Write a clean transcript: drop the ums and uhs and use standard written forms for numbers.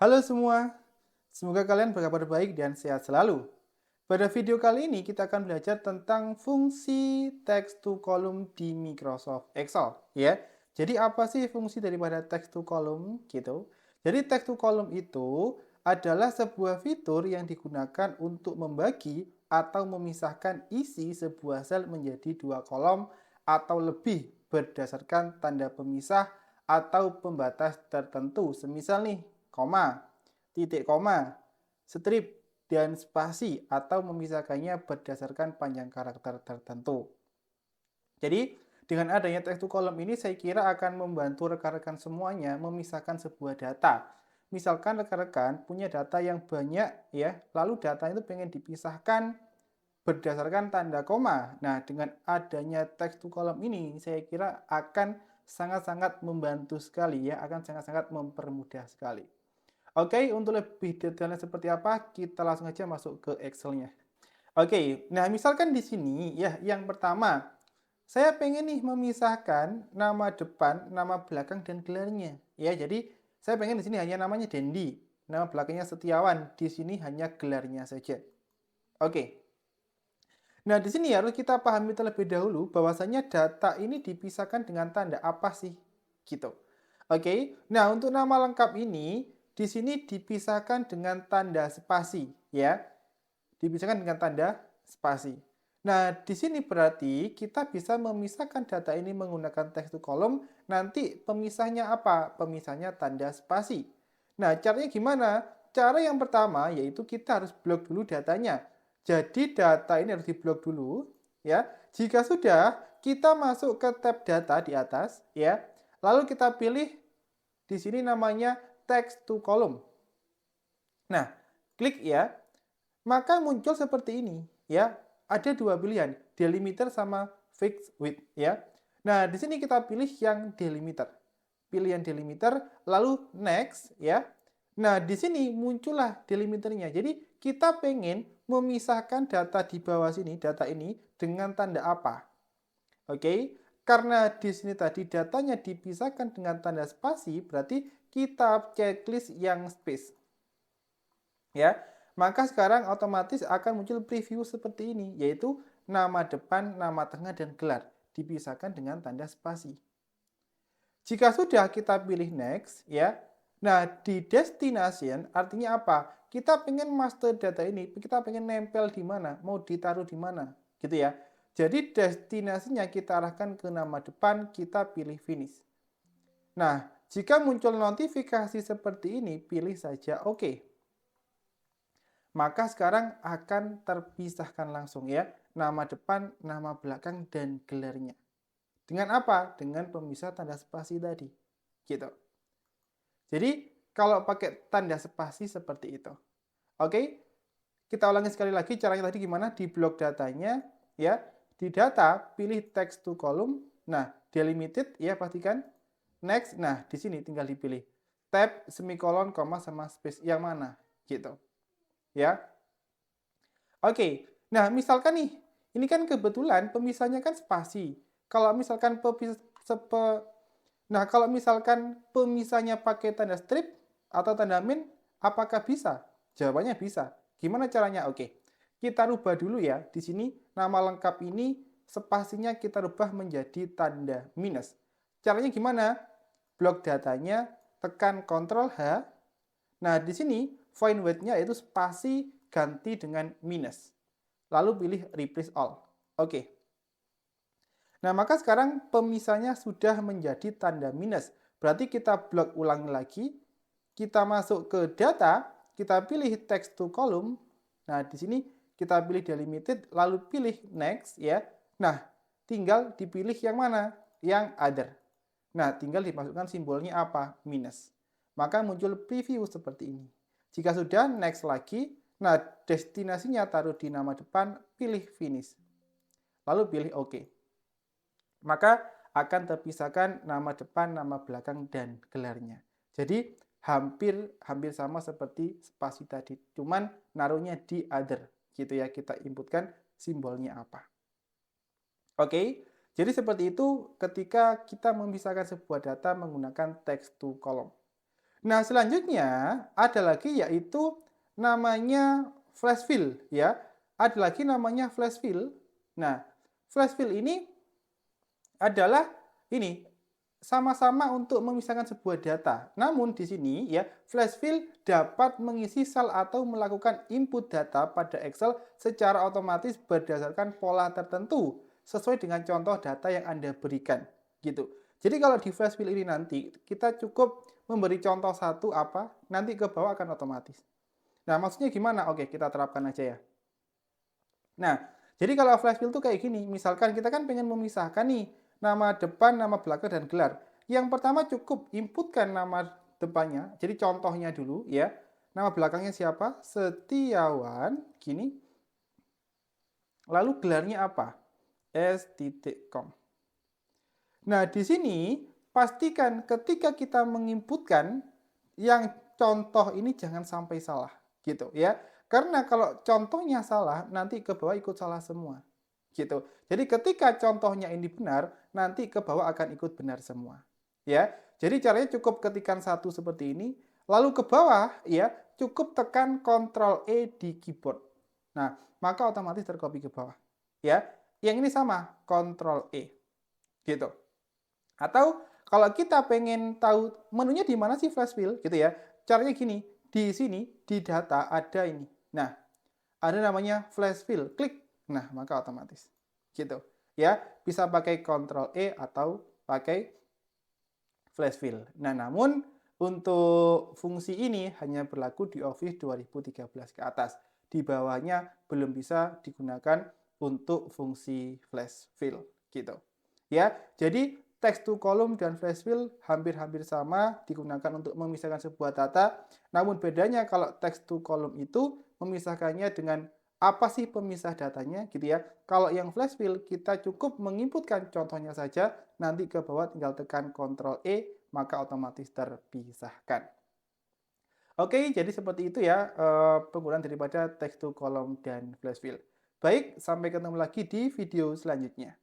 Halo semua, semoga kalian berkabar baik dan sehat selalu. Pada video kali ini kita akan belajar tentang fungsi text to column di Microsoft Excel, ya. Jadi apa sih fungsi daripada text to column gitu? Jadi text to column itu adalah sebuah fitur yang digunakan untuk membagi atau memisahkan isi sebuah sel menjadi dua kolom atau lebih berdasarkan tanda pemisah atau pembatas tertentu. Semisal nih, koma, titik koma, strip, dan spasi atau memisahkannya berdasarkan panjang karakter tertentu. Jadi, dengan adanya text to column ini saya kira akan membantu rekan-rekan semuanya memisahkan sebuah data. Misalkan rekan-rekan punya data yang banyak ya, lalu data itu pengen dipisahkan berdasarkan tanda koma. Nah, dengan adanya text to column ini saya kira akan sangat-sangat membantu sekali ya, akan sangat-sangat mempermudah sekali. Oke, untuk lebih detailnya seperti apa, kita langsung aja masuk ke Excel-nya. Oke, nah misalkan di sini ya, yang pertama, saya pengen nih memisahkan nama depan, nama belakang, dan gelarnya. Ya, jadi saya pengen di sini hanya namanya Dendi, nama belakangnya Setiawan, di sini hanya gelarnya saja. Oke, nah di sini harus kita pahami terlebih dahulu bahwasanya data ini dipisahkan dengan tanda apa sih, gitu. Oke, nah untuk nama lengkap ini di sini dipisahkan dengan tanda spasi, ya. Dipisahkan dengan tanda spasi. Nah, di sini berarti kita bisa memisahkan data ini menggunakan text to column. Nanti pemisahnya apa? Pemisahnya tanda spasi. Nah, caranya gimana? Cara yang pertama yaitu kita harus blok dulu datanya. Jadi data ini harus diblok dulu, ya. Jika sudah, kita masuk ke tab data di atas, ya. Lalu kita pilih di sini namanya text to column. Nah, klik ya, maka muncul seperti ini, ya. Ada dua pilihan, delimiter sama fixed width, ya. Nah, di sini kita pilih yang delimiter. Pilih yang delimiter, lalu next, ya. Nah, di sini muncullah delimiternya. Jadi, kita pengen memisahkan data di bawah sini, data ini dengan tanda apa? Oke, karena di sini tadi datanya dipisahkan dengan tanda spasi, berarti kita checklist yang space. Ya, maka sekarang otomatis akan muncul preview seperti ini, yaitu nama depan, nama tengah, dan gelar dipisahkan dengan tanda spasi. Jika sudah kita pilih next, ya. Nah, di destination artinya apa? Kita pengen master data ini, kita pengen nempel di mana, mau ditaruh di mana, gitu ya. Jadi destinasinya kita arahkan ke nama depan, kita pilih finish. Nah, jika muncul notifikasi seperti ini, pilih saja OK. Maka sekarang akan terpisahkan langsung ya, nama depan, nama belakang, dan gelarnya. Dengan apa? Dengan pemisah tanda spasi tadi. Gitu. Jadi, kalau pakai tanda spasi seperti itu. Oke, kita ulangi sekali lagi caranya tadi gimana? Di blok datanya, ya. Di data, pilih text to column. Nah, delimited, ya pastikan. Next, nah di sini tinggal dipilih. Tab, semikolon, koma, sama space. Yang mana? Gitu. Ya, oke, nah misalkan nih, ini kan kebetulan pemisahnya kan spasi. Kalau misalkan kalau misalkan pemisahnya pakai tanda strip atau tanda min, apakah bisa? Jawabannya bisa. Gimana caranya? Oke, kita rubah dulu ya. Di sini nama lengkap ini spasinya kita rubah menjadi tanda minus. Caranya gimana? Blok datanya, tekan Ctrl H. Nah, di sini find weight-nya yaitu spasi ganti dengan minus. Lalu pilih replace all. Oke. Nah, maka sekarang pemisahnya sudah menjadi tanda minus. Berarti kita blok ulang lagi. Kita masuk ke data, kita pilih text to column. Nah, di sini kita pilih delimited, lalu pilih next ya. Nah, tinggal dipilih yang mana? Yang other. Nah, tinggal dimasukkan simbolnya apa? Minus. Maka muncul preview seperti ini. Jika sudah, next lagi. Nah, destinasinya taruh di nama depan, pilih finish. Lalu pilih OK. Maka akan terpisahkan nama depan, nama belakang, dan gelarnya. Jadi, hampir sama seperti spasi tadi. Cuman naruhnya di other. Gitu ya, kita inputkan simbolnya apa. Oke, jadi seperti itu ketika kita memisahkan sebuah data menggunakan text to column. Nah, selanjutnya ada lagi yaitu namanya flash fill ya. Ada lagi namanya flash fill. Nah, flash fill ini adalah ini sama-sama untuk memisahkan sebuah data. Namun di sini ya, flash fill dapat mengisi sel atau melakukan input data pada Excel secara otomatis berdasarkan pola tertentu sesuai dengan contoh data yang Anda berikan gitu. Jadi kalau di flash fill ini nanti kita cukup memberi contoh satu apa, nanti ke bawah akan otomatis. Nah, maksudnya gimana? Oke, kita terapkan aja ya. Nah, jadi kalau flash fill tuh kayak gini, misalkan kita kan pengen memisahkan nih nama depan, nama belakang, dan gelar. Yang pertama cukup inputkan nama depannya, jadi contohnya dulu ya. Nama belakangnya siapa? Setiawan, gini. Lalu gelarnya apa? S.com. Nah, di sini pastikan ketika kita menginputkan yang contoh ini jangan sampai salah, gitu ya. Karena kalau contohnya salah, nanti ke bawah ikut salah semua. Gitu. Jadi ketika contohnya ini benar, nanti ke bawah akan ikut benar semua. Ya. Jadi caranya cukup ketikkan satu seperti ini, lalu ke bawah ya, cukup tekan Ctrl E di keyboard. Nah, maka otomatis tercopy ke bawah. Ya. Yang ini sama, Ctrl E. Gitu. Atau kalau kita pengen tahu menunya di mana sih flash fill gitu ya. Caranya gini, di sini di data ada ini. Nah, ada namanya flash fill, klik. Nah, maka otomatis. Gitu. Ya, bisa pakai Ctrl E atau pakai flash fill. Nah, namun untuk fungsi ini hanya berlaku di Office 2013 ke atas. Di bawahnya belum bisa digunakan untuk fungsi flash fill gitu. Ya, jadi text to column dan flash fill hampir-hampir sama digunakan untuk memisahkan sebuah data. Namun bedanya kalau text to column itu memisahkannya dengan apa sih pemisah datanya gitu ya. Kalau yang flash fill kita cukup menginputkan contohnya saja, nanti ke bawah tinggal tekan Ctrl E, maka otomatis terpisahkan. Oke, jadi seperti itu ya penggunaan daripada text to column dan flash fill. Baik, sampai ketemu lagi di video selanjutnya.